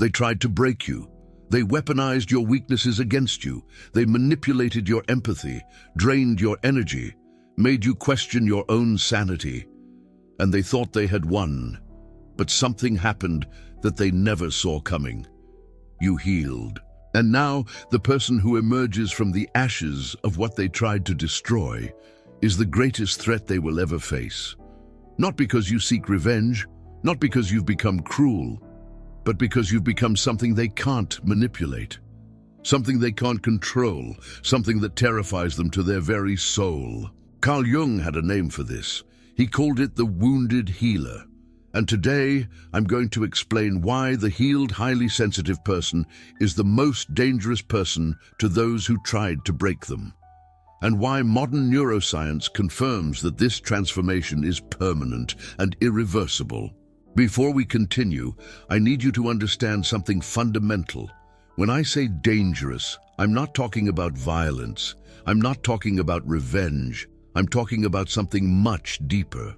They tried to break you. They weaponized your weaknesses against you. They manipulated your empathy, drained your energy, made you question your own sanity. And they thought they had won. But something happened that they never saw coming. You healed. And now, the person who emerges from the ashes of what they tried to destroy is the greatest threat they will ever face. Not because you seek revenge, not because you've become cruel, but because you've become something they can't manipulate, something they can't control, something that terrifies them to their very soul. Carl Jung had a name for this. He called it the wounded healer. And today, I'm going to explain why the healed, highly sensitive person is the most dangerous person to those who tried to break them, and why modern neuroscience confirms that this transformation is permanent and irreversible. Before we continue, I need you to understand something fundamental. When I say dangerous, I'm not talking about violence. I'm not talking about revenge. I'm talking about something much deeper.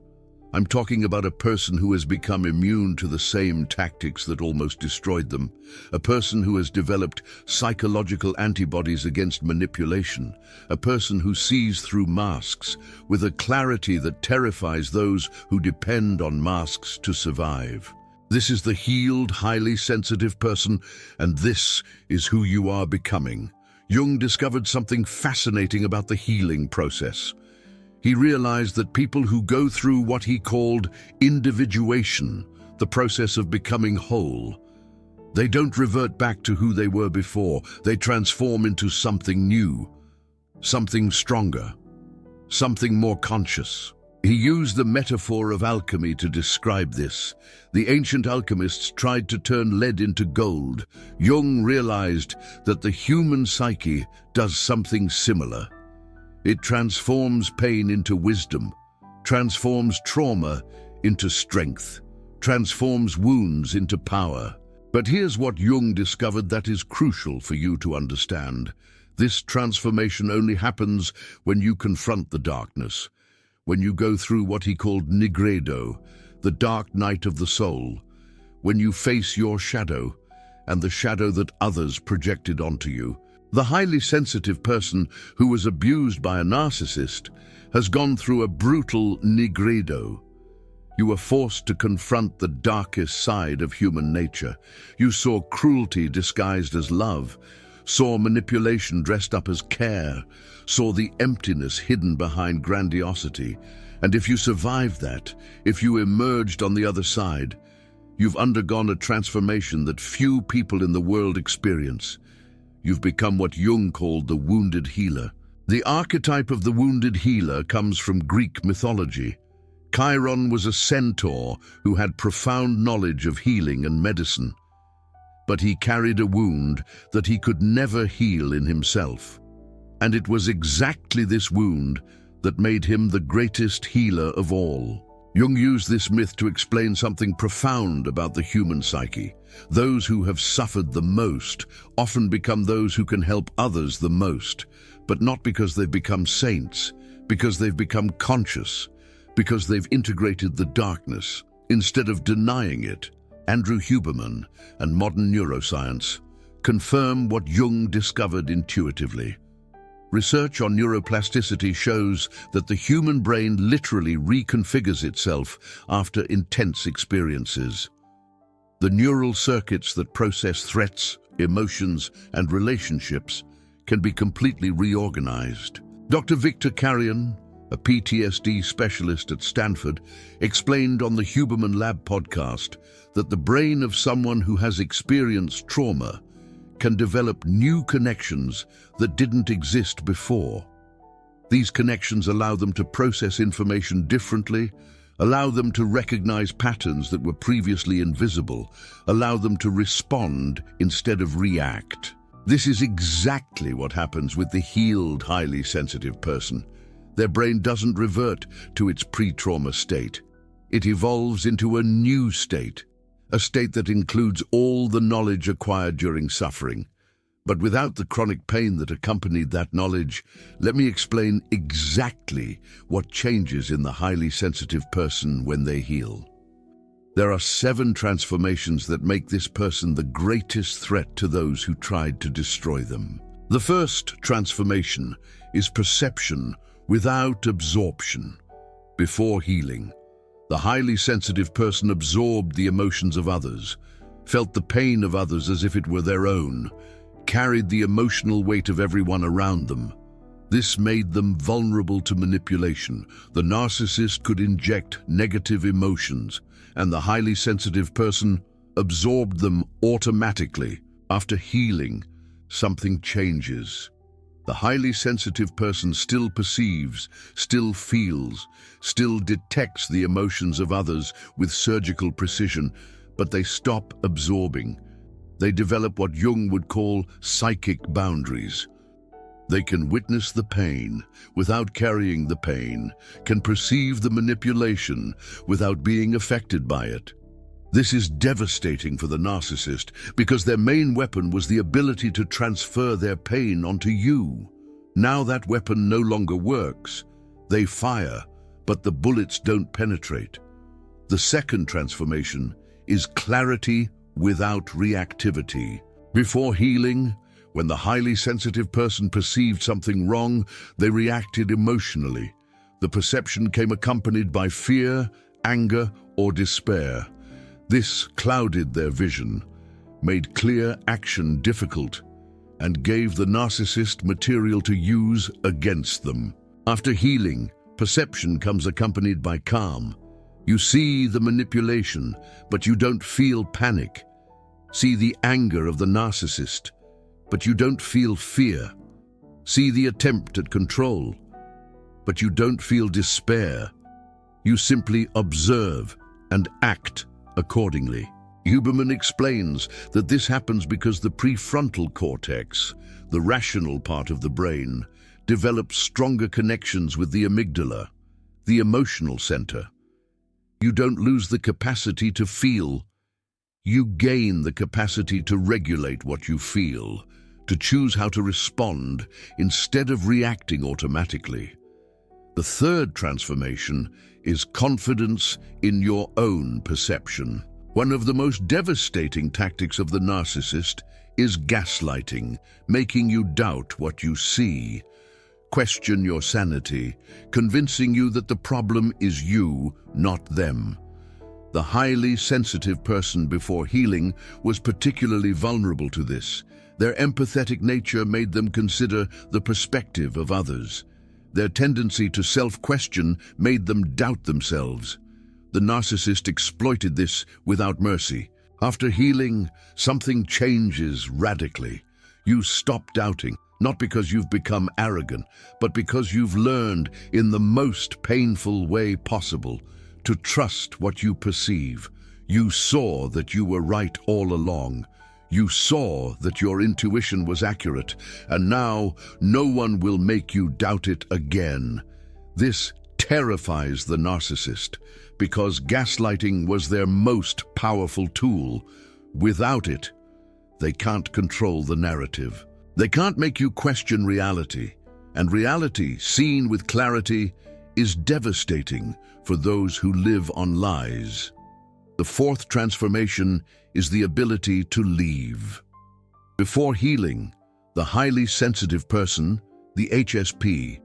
I'm talking about a person who has become immune to the same tactics that almost destroyed them, a person who has developed psychological antibodies against manipulation, a person who sees through masks with a clarity that terrifies those who depend on masks to survive. This is the healed, highly sensitive person, and this is who you are becoming. Jung discovered something fascinating about the healing process. He realized that people who go through what he called individuation, the process of becoming whole, they don't revert back to who they were before. They transform into something new, something stronger, something more conscious. He used the metaphor of alchemy to describe this. The ancient alchemists tried to turn lead into gold. Jung realized that the human psyche does something similar. It transforms pain into wisdom, transforms trauma into strength, transforms wounds into power. But here's what Jung discovered that is crucial for you to understand. This transformation only happens when you confront the darkness, when you go through what he called nigredo, the dark night of the soul, when you face your shadow and the shadow that others projected onto you. The highly sensitive person who was abused by a narcissist has gone through a brutal nigredo. You were forced to confront the darkest side of human nature. You saw cruelty disguised as love, saw manipulation dressed up as care, saw the emptiness hidden behind grandiosity. And if you survived that, if you emerged on the other side, you've undergone a transformation that few people in the world experience. You've become what Jung called the wounded healer. The archetype of the wounded healer comes from Greek mythology. Chiron was a centaur who had profound knowledge of healing and medicine. But he carried a wound that he could never heal in himself. And it was exactly this wound that made him the greatest healer of all. Jung used this myth to explain something profound about the human psyche. Those who have suffered the most often become those who can help others the most, but not because they've become saints, because they've become conscious, because they've integrated the darkness instead of denying it. Andrew Huberman and modern neuroscience confirm what Jung discovered intuitively. Research on neuroplasticity shows that the human brain literally reconfigures itself after intense experiences. The neural circuits that process threats, emotions, and relationships can be completely reorganized. Dr. Victor Carrion, a PTSD specialist at Stanford, explained on the Huberman Lab podcast that the brain of someone who has experienced trauma can develop new connections that didn't exist before. These connections allow them to process information differently, allow them to recognize patterns that were previously invisible, allow them to respond instead of react. This is exactly what happens with the healed, highly sensitive person. Their brain doesn't revert to its pre-trauma state. It evolves into a new state, a state that includes all the knowledge acquired during suffering. But without the chronic pain that accompanied that knowledge, let me explain exactly what changes in the highly sensitive person when they heal. There are 7 transformations that make this person the greatest threat to those who tried to destroy them. The first transformation is perception without absorption. Before healing, the highly sensitive person absorbed the emotions of others, felt the pain of others as if it were their own, carried the emotional weight of everyone around them. This made them vulnerable to manipulation. The narcissist could inject negative emotions, and the highly sensitive person absorbed them automatically. After healing, something changes. The highly sensitive person still perceives, still feels, still detects the emotions of others with surgical precision, but they stop absorbing. They develop what Jung would call psychic boundaries. They can witness the pain without carrying the pain, can perceive the manipulation without being affected by it. This is devastating for the narcissist because their main weapon was the ability to transfer their pain onto you. Now that weapon no longer works. They fire, but the bullets don't penetrate. The second transformation is clarity without reactivity. Before healing, when the highly sensitive person perceived something wrong, they reacted emotionally. The perception came accompanied by fear, anger, or despair. This clouded their vision, made clear action difficult, and gave the narcissist material to use against them. After healing, perception comes accompanied by calm. You see the manipulation, but you don't feel panic. See the anger of the narcissist, but you don't feel fear. See the attempt at control, but you don't feel despair. You simply observe and act accordingly. Huberman explains that this happens because the prefrontal cortex, the rational part of the brain, develops stronger connections with the amygdala, the emotional center. You don't lose the capacity to feel. You gain the capacity to regulate what you feel, to choose how to respond instead of reacting automatically. The third transformation is confidence in your own perception. One of the most devastating tactics of the narcissist is gaslighting, making you doubt what you see, question your sanity, convincing you that the problem is you, not them. The highly sensitive person before healing was particularly vulnerable to this. Their empathetic nature made them consider the perspective of others. Their tendency to self-question made them doubt themselves. The narcissist exploited this without mercy. After healing, something changes radically. You stop doubting, not because you've become arrogant, but because you've learned in the most painful way possible to trust what you perceive. You saw that you were right all along. You saw that your intuition was accurate, and now no one will make you doubt it again. This terrifies the narcissist because gaslighting was their most powerful tool. Without it, they can't control the narrative. They can't make you question reality, and reality, seen with clarity, is devastating for those who live on lies. The fourth transformation is the ability to leave. Before healing, the highly sensitive person, the HSP,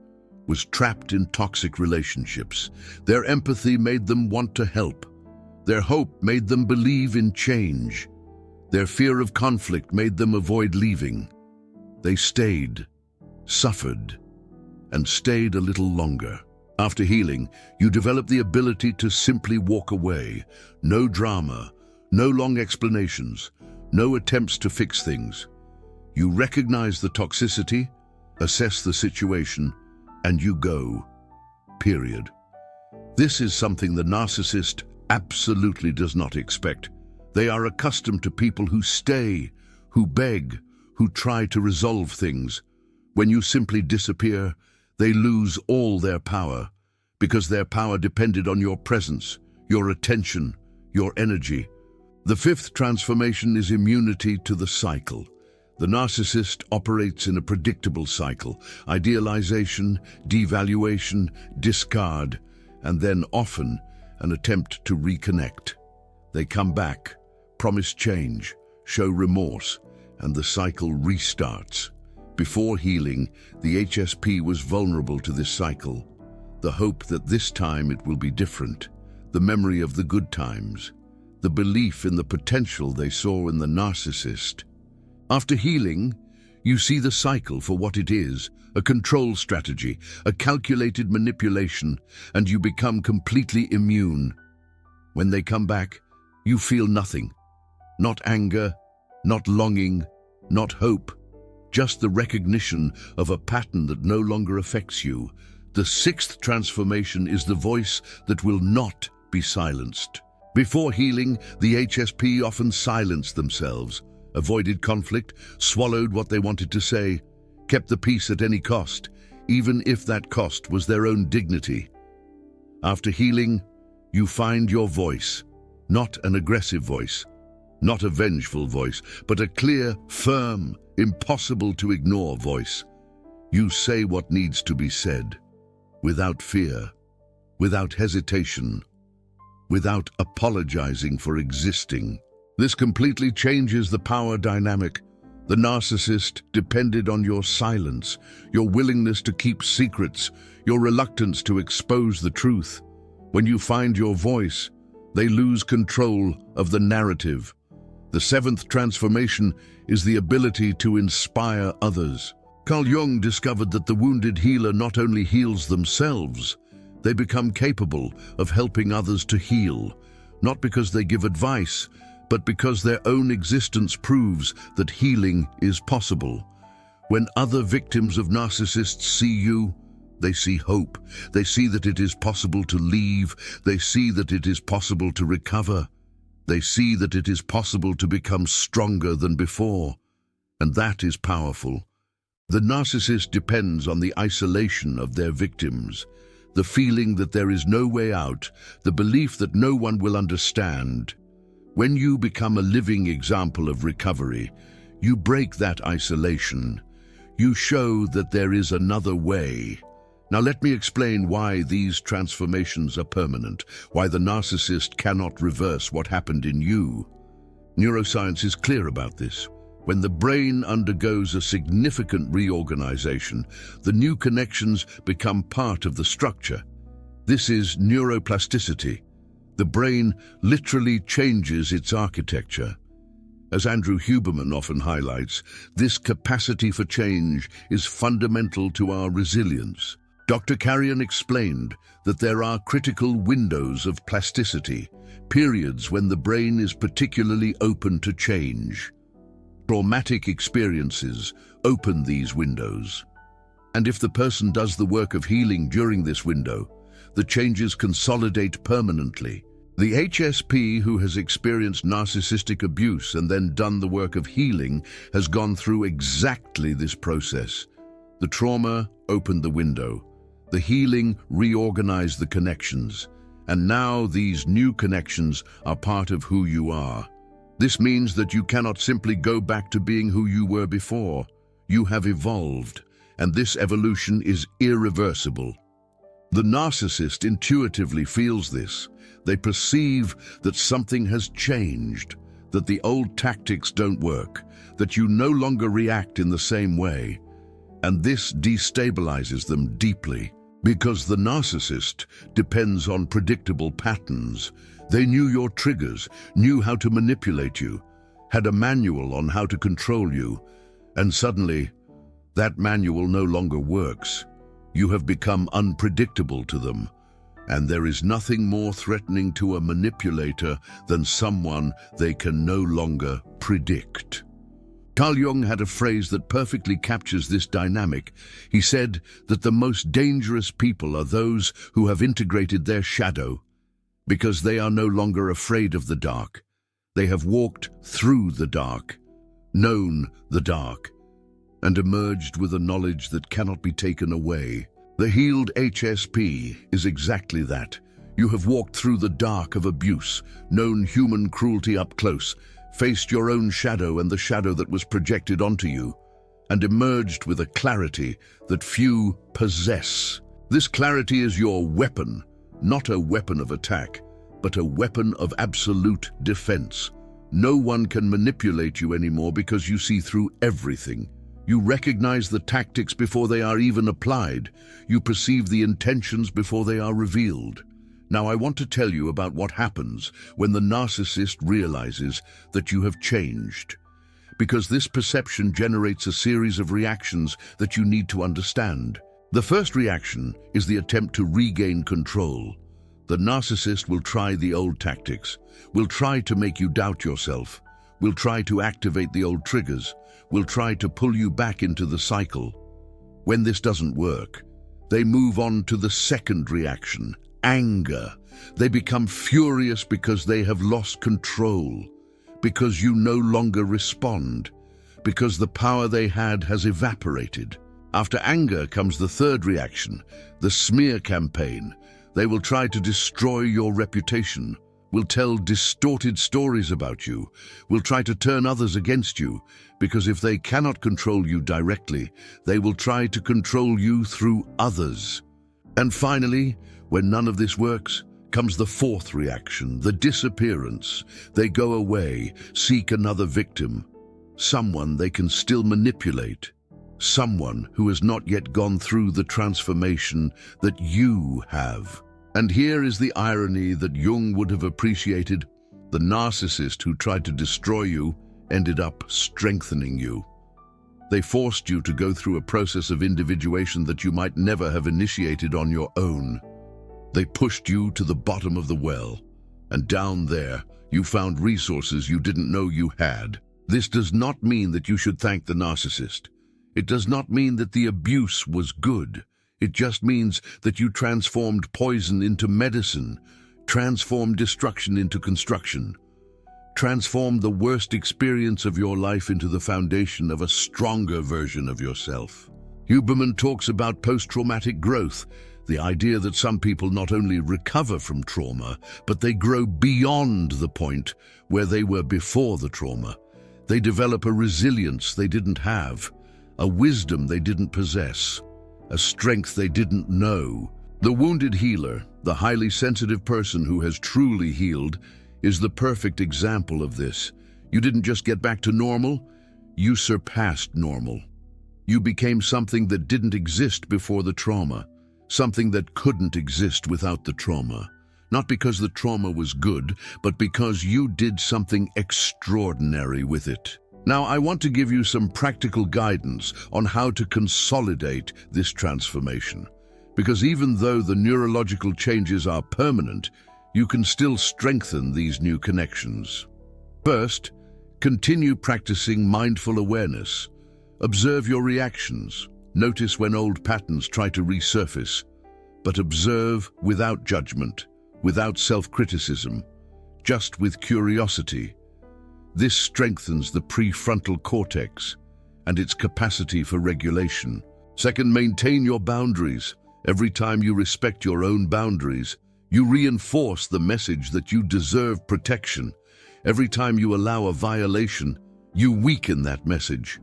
was trapped in toxic relationships. Their empathy made them want to help. Their hope made them believe in change. Their fear of conflict made them avoid leaving. They stayed, suffered, and stayed a little longer. After healing, you develop the ability to simply walk away. No drama, no long explanations, no attempts to fix things. You recognize the toxicity, assess the situation, and you go. Period. This is something the narcissist absolutely does not expect. They are accustomed to people who stay, who beg, who try to resolve things. When you simply disappear, they lose all their power, because their power depended on your presence, your attention, your energy. The fifth transformation is immunity to the cycle. The narcissist operates in a predictable cycle: idealization, devaluation, discard, and then often an attempt to reconnect. They come back, promise change, show remorse, and the cycle restarts. Before healing, the HSP was vulnerable to this cycle. The hope that this time it will be different, the memory of the good times, the belief in the potential they saw in the narcissist. After healing, you see the cycle for what it is, a control strategy, a calculated manipulation, and you become completely immune. When they come back, you feel nothing. Not anger, not longing, not hope, just the recognition of a pattern that no longer affects you. The sixth transformation is the voice that will not be silenced. Before healing, the HSP often silenced themselves, avoided conflict, swallowed what they wanted to say, kept the peace at any cost, even if that cost was their own dignity. After healing, you find your voice, not an aggressive voice, not a vengeful voice, but a clear, firm, impossible to ignore voice. You say what needs to be said, without fear, without hesitation, without apologizing for existing. This completely changes the power dynamic. The narcissist depended on your silence, your willingness to keep secrets, your reluctance to expose the truth. When you find your voice, they lose control of the narrative. The seventh transformation is the ability to inspire others. Carl Jung discovered that the wounded healer not only heals themselves, they become capable of helping others to heal, not because they give advice, but because their own existence proves that healing is possible. When other victims of narcissists see you, they see hope. They see that it is possible to leave. They see that it is possible to recover. They see that it is possible to become stronger than before. And that is powerful. The narcissist depends on the isolation of their victims, the feeling that there is no way out, the belief that no one will understand. When you become a living example of recovery, you break that isolation. You show that there is another way. Now let me explain why these transformations are permanent, why the narcissist cannot reverse what happened in you. Neuroscience is clear about this. When the brain undergoes a significant reorganization, the new connections become part of the structure. This is neuroplasticity. The brain literally changes its architecture. As Andrew Huberman often highlights, this capacity for change is fundamental to our resilience. Dr. Carrion explained that there are critical windows of plasticity, periods when the brain is particularly open to change. Traumatic experiences open these windows. And if the person does the work of healing during this window, the changes consolidate permanently. The HSP who has experienced narcissistic abuse and then done the work of healing has gone through exactly this process. The trauma opened the window. The healing reorganized the connections. And now these new connections are part of who you are. This means that you cannot simply go back to being who you were before. You have evolved, and this evolution is irreversible. The narcissist intuitively feels this. They perceive that something has changed, that the old tactics don't work, that you no longer react in the same way. And this destabilizes them deeply, because the narcissist depends on predictable patterns. They knew your triggers, knew how to manipulate you, had a manual on how to control you, and suddenly, that manual no longer works. You have become unpredictable to them, and there is nothing more threatening to a manipulator than someone they can no longer predict. Carl Jung had a phrase that perfectly captures this dynamic. He said that the most dangerous people are those who have integrated their shadow, because they are no longer afraid of the dark. They have walked through the dark, known the dark, and emerged with a knowledge that cannot be taken away. The healed HSP is exactly that. You have walked through the dark of abuse, known human cruelty up close, faced your own shadow and the shadow that was projected onto you, and emerged with a clarity that few possess. This clarity is your weapon, not a weapon of attack, but a weapon of absolute defense. No one can manipulate you anymore because you see through everything. You recognize the tactics before they are even applied. You perceive the intentions before they are revealed. Now I want to tell you about what happens when the narcissist realizes that you have changed. Because this perception generates a series of reactions that you need to understand. The first reaction is the attempt to regain control. The narcissist will try the old tactics, will try to make you doubt yourself, will try to activate the old triggers, will try to pull you back into the cycle. When this doesn't work, they move on to the second reaction, anger. They become furious because they have lost control, because you no longer respond, because the power they had has evaporated. After anger comes the third reaction, the smear campaign. They will try to destroy your reputation, will tell distorted stories about you, will try to turn others against you, because if they cannot control you directly, they will try to control you through others. And finally, when none of this works, comes the fourth reaction, the disappearance. They go away, seek another victim, someone they can still manipulate, someone who has not yet gone through the transformation that you have. And here is the irony that Jung would have appreciated. The narcissist who tried to destroy you ended up strengthening you. They forced you to go through a process of individuation that you might never have initiated on your own. They pushed you to the bottom of the well, and down there you found resources you didn't know you had. This does not mean that you should thank the narcissist. It does not mean that the abuse was good. It just means that you transformed poison into medicine, transformed destruction into construction, transformed the worst experience of your life into the foundation of a stronger version of yourself. Huberman talks about post-traumatic growth, the idea that some people not only recover from trauma, but they grow beyond the point where they were before the trauma. They develop a resilience they didn't have, a wisdom they didn't possess, a strength they didn't know. The wounded healer, the highly sensitive person who has truly healed, is the perfect example of this. You didn't just get back to normal, you surpassed normal. You became something that didn't exist before the trauma, something that couldn't exist without the trauma. Not because the trauma was good, but because you did something extraordinary with it. Now, I want to give you some practical guidance on how to consolidate this transformation. Because even though the neurological changes are permanent, you can still strengthen these new connections. First, continue practicing mindful awareness. Observe your reactions. Notice when old patterns try to resurface, but observe without judgment, without self-criticism, just with curiosity. This strengthens the prefrontal cortex and its capacity for regulation. Second, maintain your boundaries. Every time you respect your own boundaries, you reinforce the message that you deserve protection. Every time you allow a violation, you weaken that message.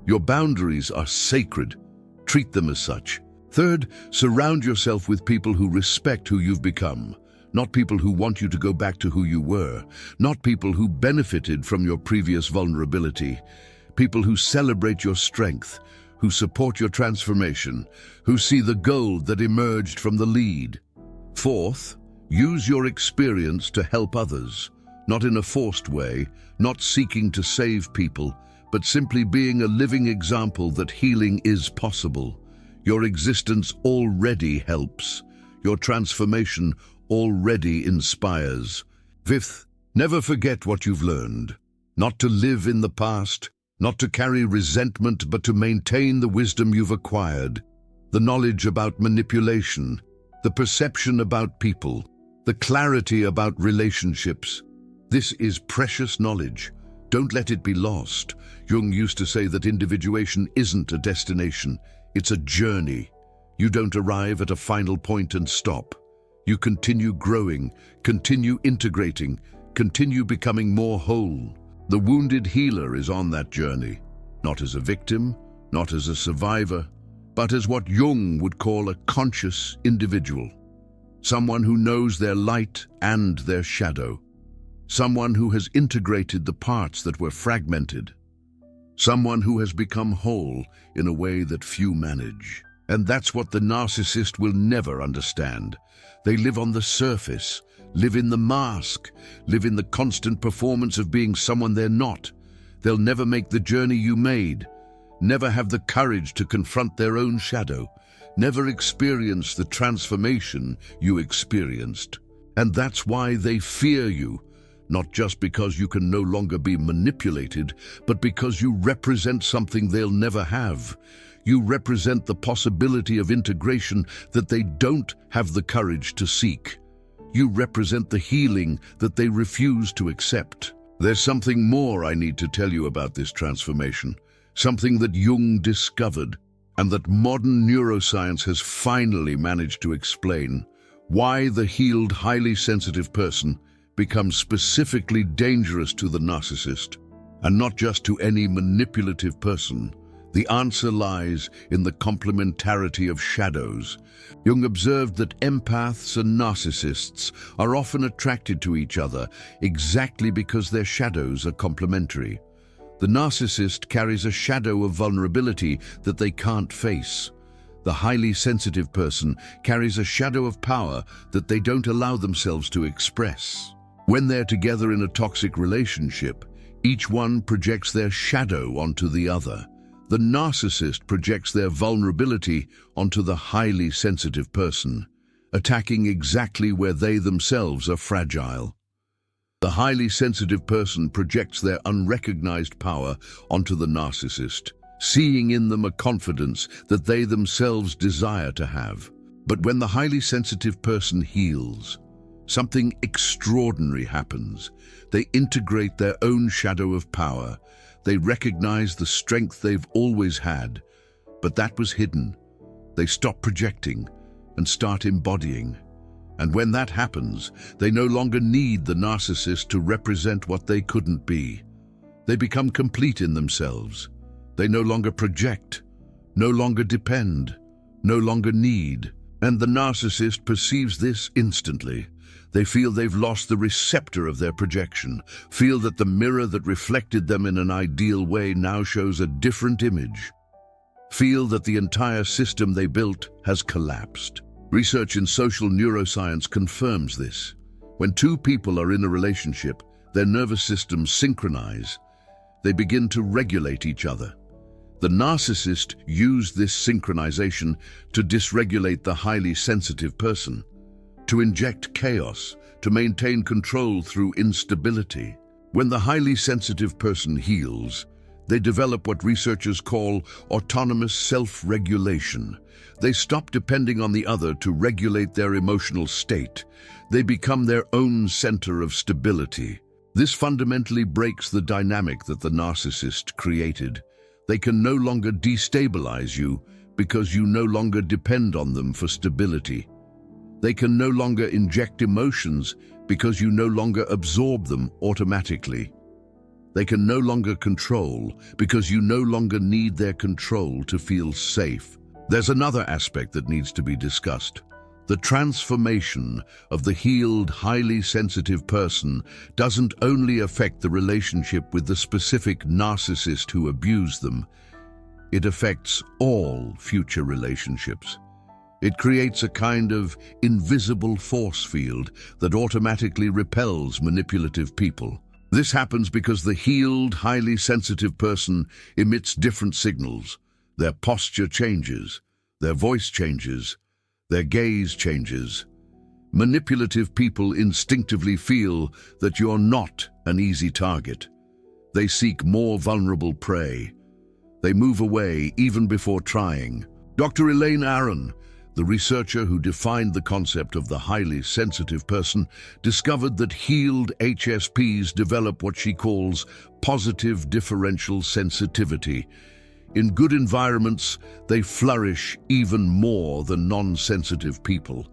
Your boundaries are sacred. Treat them as such. Third, surround yourself with people who respect who you've become. Not people who want you to go back to who you were, not people who benefited from your previous vulnerability, people who celebrate your strength, who support your transformation, who see the gold that emerged from the lead. Fourth, use your experience to help others, not in a forced way, not seeking to save people, but simply being a living example that healing is possible. Your existence already helps. Your transformation already inspires. Fifth, never forget what you've learned. Not to live in the past, not to carry resentment, but to maintain the wisdom you've acquired, the knowledge about manipulation, the perception about people, the clarity about relationships. This is precious knowledge. Don't let it be lost. Jung used to say that individuation isn't a destination, it's a journey. You don't arrive at a final point and stop. You continue growing, continue integrating, continue becoming more whole. The wounded healer is on that journey, not as a victim, not as a survivor, but as what Jung would call a conscious individual. someone who knows their light and their shadow, someone who has integrated the parts that were fragmented, someone who has become whole in a way that few manage. And that's what the narcissist will never understand. They live on the surface, live in the mask, live in the constant performance of being someone they're not. They'll never make the journey you made, never have the courage to confront their own shadow, never experience the transformation you experienced. And that's why they fear you, not just because you can no longer be manipulated, but because you represent something they'll never have. You represent the possibility of integration that they don't have the courage to seek. You represent the healing that they refuse to accept. There's something more I need to tell you about this transformation, something that Jung discovered and that modern neuroscience has finally managed to explain: why the healed, highly sensitive person becomes specifically dangerous to the narcissist, and not just to any manipulative person. The answer lies in the complementarity of shadows. Jung observed that empaths and narcissists are often attracted to each other exactly because their shadows are complementary. The narcissist carries a shadow of vulnerability that they can't face. The highly sensitive person carries a shadow of power that they don't allow themselves to express. When they're together in a toxic relationship, each one projects their shadow onto the other. The narcissist projects their vulnerability onto the highly sensitive person, attacking exactly where they themselves are fragile. The highly sensitive person projects their unrecognized power onto the narcissist, seeing in them a confidence that they themselves desire to have. But when the highly sensitive person heals, something extraordinary happens. They integrate their own shadow of power. They recognize the strength they've always had, but that was hidden. They stop projecting and start embodying. And when that happens, they no longer need the narcissist to represent what they couldn't be. They become complete in themselves. They no longer project, no longer depend, no longer need. And the narcissist perceives this instantly. They feel they've lost the receptor of their projection, feel that the mirror that reflected them in an ideal way now shows a different image, feel that the entire system they built has collapsed. Research in social neuroscience confirms this. When two people are in a relationship, their nervous systems synchronize. They begin to regulate each other. The narcissist used this synchronization to dysregulate the highly sensitive person, to inject chaos, to maintain control through instability. When the highly sensitive person heals, they develop what researchers call autonomous self-regulation. They stop depending on the other to regulate their emotional state. They become their own center of stability. This fundamentally breaks the dynamic that the narcissist created. They can no longer destabilize you because you no longer depend on them for stability. They can no longer inject emotions because you no longer absorb them automatically. They can no longer control because you no longer need their control to feel safe. There's another aspect that needs to be discussed. The transformation of the healed, highly sensitive person doesn't only affect the relationship with the specific narcissist who abused them. It affects all future relationships. It creates a kind of invisible force field that automatically repels manipulative people. This happens because the healed, highly sensitive person emits different signals. Their posture changes, their voice changes, their gaze changes. Manipulative people instinctively feel that you're not an easy target. They seek more vulnerable prey. They move away even before trying. Dr. Elaine Aron, the researcher who defined the concept of the highly sensitive person, discovered that healed HSPs develop what she calls positive differential sensitivity. In good environments, they flourish even more than non-sensitive people.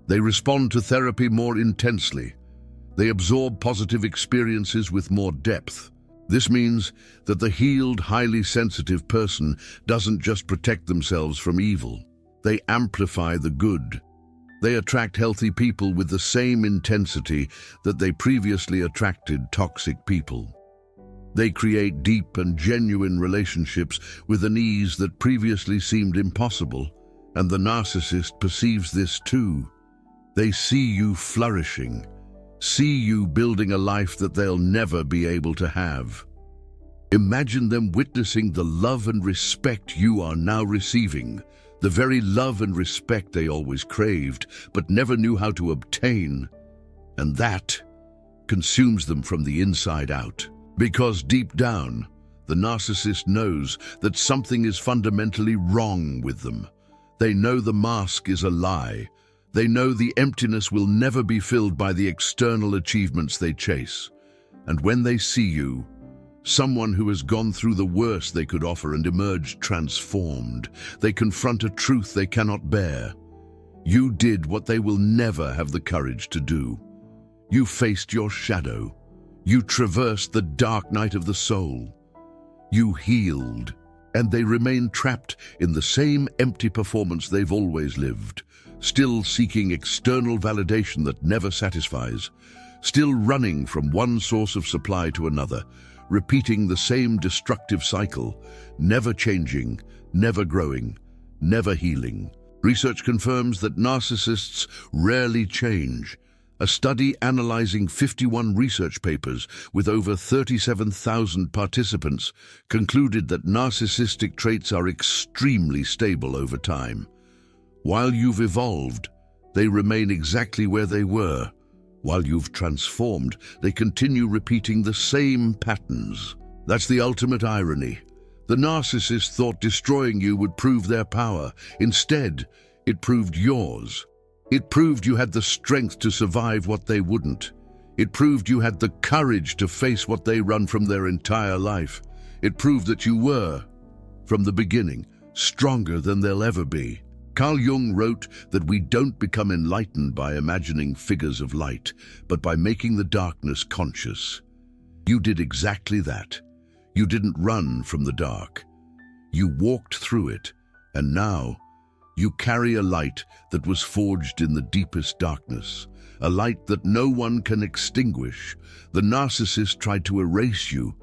They respond to therapy more intensely. They absorb positive experiences with more depth. This means that the healed, highly sensitive person doesn't just protect themselves from evil. They amplify the good. They attract healthy people with the same intensity that they previously attracted toxic people. They create deep and genuine relationships with an ease that previously seemed impossible, and the narcissist perceives this too. They see you flourishing, see you building a life that they'll never be able to have. Imagine them witnessing the love and respect you are now receiving, the very love and respect they always craved but never knew how to obtain. And that consumes them from the inside out. Because deep down, the narcissist knows that something is fundamentally wrong with them. They know the mask is a lie. They know the emptiness will never be filled by the external achievements they chase. And when they see you, someone who has gone through the worst they could offer and emerged transformed, they confront a truth they cannot bear. You did what they will never have the courage to do. You faced your shadow. You traversed the dark night of the soul. You healed, and they remain trapped in the same empty performance they've always lived, still seeking external validation that never satisfies, still running from one source of supply to another, repeating the same destructive cycle, never changing, never growing, never healing. Research confirms that narcissists rarely change. A study analyzing 51 research papers with over 37,000 participants concluded that narcissistic traits are extremely stable over time. While you've evolved, they remain exactly where they were. While you've transformed, they continue repeating the same patterns. That's the ultimate irony. The narcissist thought destroying you would prove their power. Instead, it proved yours. It proved you had the strength to survive what they wouldn't. It proved you had the courage to face what they run from their entire life. It proved that you were, from the beginning, stronger than they'll ever be. Carl Jung wrote that we don't become enlightened by imagining figures of light, but by making the darkness conscious. You did exactly that. You didn't run from the dark. You walked through it, and now you carry a light that was forged in the deepest darkness, a light that no one can extinguish. The narcissist tried to erase you.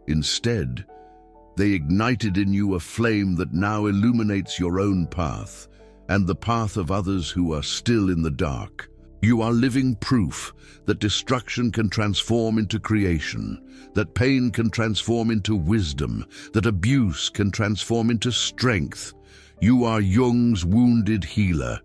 Instead, they ignited in you a flame that now illuminates your own path and the path of others who are still in the dark. You are living proof that destruction can transform into creation, that pain can transform into wisdom, that abuse can transform into strength. You are Jung's wounded healer.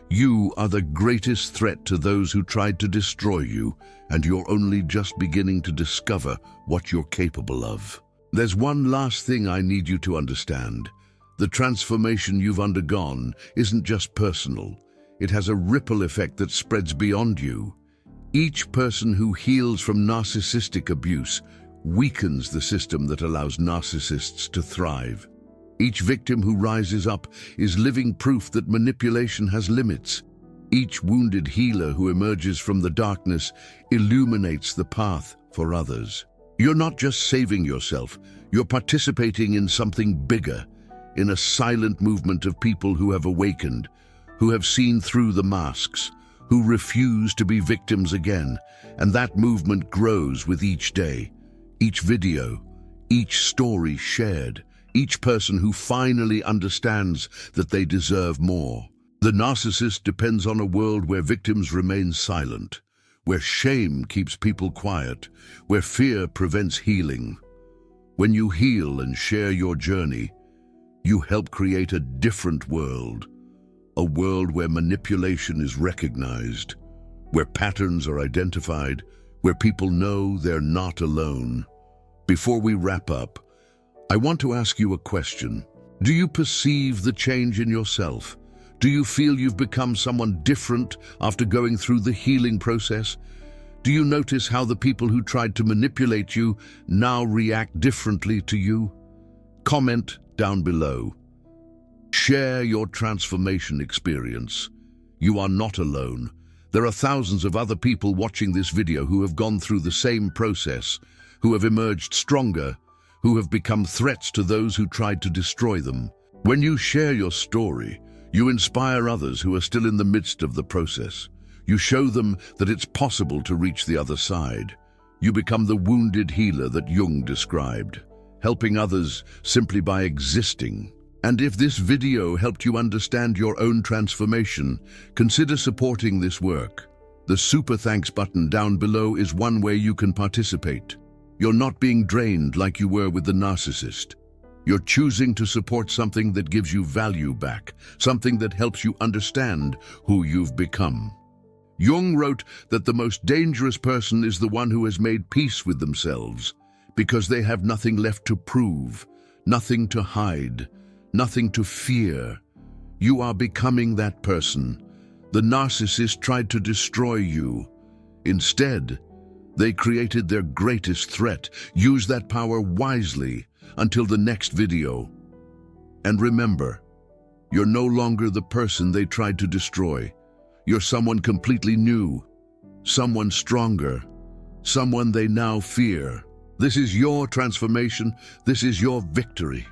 You are the greatest threat to those who tried to destroy you, and you're only just beginning to discover what you're capable of. There's one last thing I need you to understand. The transformation you've undergone isn't just personal. It has a ripple effect that spreads beyond you. Each person who heals from narcissistic abuse weakens the system that allows narcissists to thrive. Each victim who rises up is living proof that manipulation has limits. Each wounded healer who emerges from the darkness illuminates the path for others. You're not just saving yourself, you're participating in something bigger, in a silent movement of people who have awakened, who have seen through the masks, who refuse to be victims again. And that movement grows with each day, each video, each story shared, each person who finally understands that they deserve more. The narcissist depends on a world where victims remain silent, where shame keeps people quiet, where fear prevents healing. When you heal and share your journey, you help create a different world, a world where manipulation is recognized, where patterns are identified, where people know they're not alone. Before we wrap up, I want to ask you a question. Do you perceive the change in yourself? Do you feel you've become someone different after going through the healing process? Do you notice how the people who tried to manipulate you now react differently to you? Comment down below. Share your transformation experience. You are not alone. There are thousands of other people watching this video who have gone through the same process, who have emerged stronger, who have become threats to those who tried to destroy them. When you share your story, You inspire others who are still in the midst of the process. You show them that it's possible to reach the other side. You become the wounded healer that Jung described, helping others simply by existing. And if this video helped you understand your own transformation, consider supporting this work. The Super Thanks button down below is one way you can participate. You're not being drained like you were with the narcissist. You're choosing to support something that gives you value back, something that helps you understand who you've become. Jung wrote that the most dangerous person is the one who has made peace with themselves, because they have nothing left to prove, nothing to hide, nothing to fear. You are becoming that person. The narcissist tried to destroy you. Instead, they created their greatest threat. Use that power wisely until the next video. And remember, you're no longer the person they tried to destroy. You're someone completely new, someone stronger, someone they now fear. This is your transformation. This is your victory.